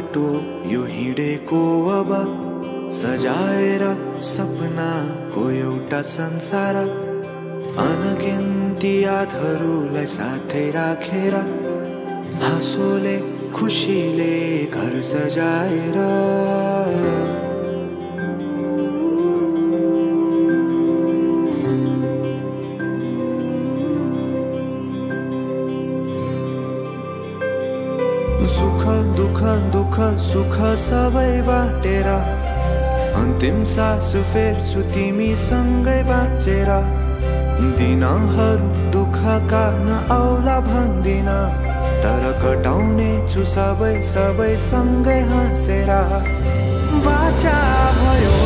बाटो यो हिँडेको अब सजाएर सपनाको एउटा संसार अनगिन्ती यादहरूलाई साथै राखेर हाँसोले खुसीले घर सजाएर सुख दुख दुख सुख सबै बाटेर अन्तिम सास फेर्छु तिमीसँगै बाँचेर दिनहरू दुःखका नआउला भन्दिन तर कटाउने छु सबै सबै सँगै हाँसेर बाचा भयो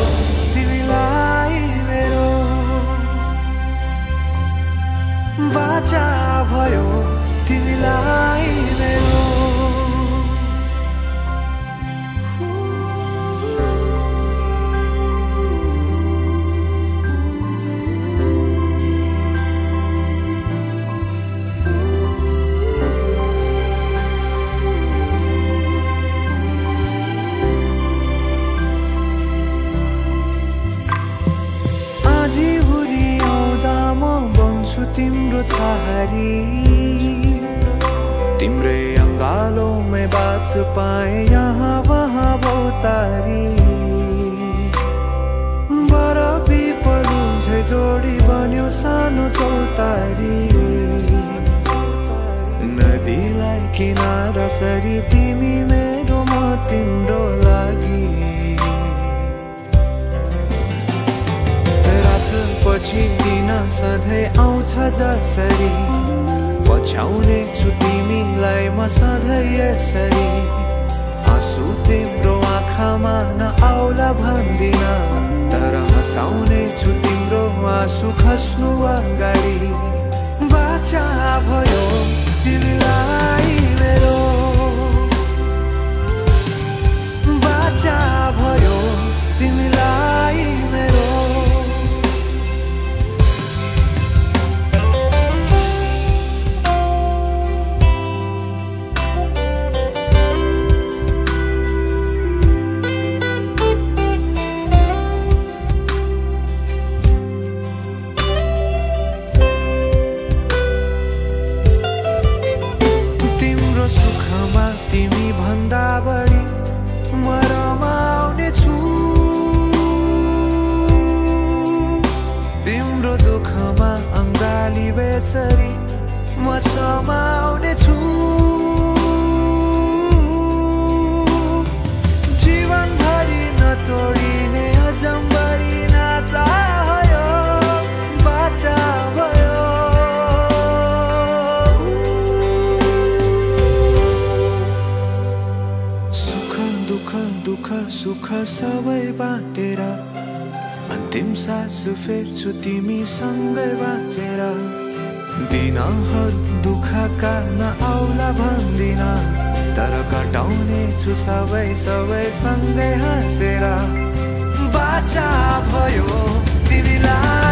तिमीलाई मेरो बाचा भयो तिमीलाई मेरो तिम्रो छहारी तिम्रै अंगालों में बास पाए यहाँ वहाँ बहुतारी बरफी पलु झै जोडी बन्यो सानो चौतारी नदीलाई किनारा सरी तिमी मेरो म तिम्रो लागि पछि दिन सधैँ आउँछ जसरी पछ्याउने छु तिमीलाई म सधैँ यसरी आँसु तिम्रो आँखामा नआउला भन्दिन तर हँसाउने छु तिम्रो आँसु खस्नु अगाडि बाचा भयो तिमीलाई मेरो बाचा भयो तिमीलाई मेरो तिमी भन्दा बढी म रमाउने छु तिम्रो दुःखमा अंगाली बेसरी म समाउने छु जीवनभरि नतोडिने अजम्बरी नाता भयो बाचा भयो दुःख सुख सबै बाटेर अन्तिम सास फेर्छु तिमीसँगै बाँचेर दिनहरू दुःखका नआउला भन्दिन तर कटाउने छु सबै सबै सँगै हाँसेर बाचा भयो तिमीलाई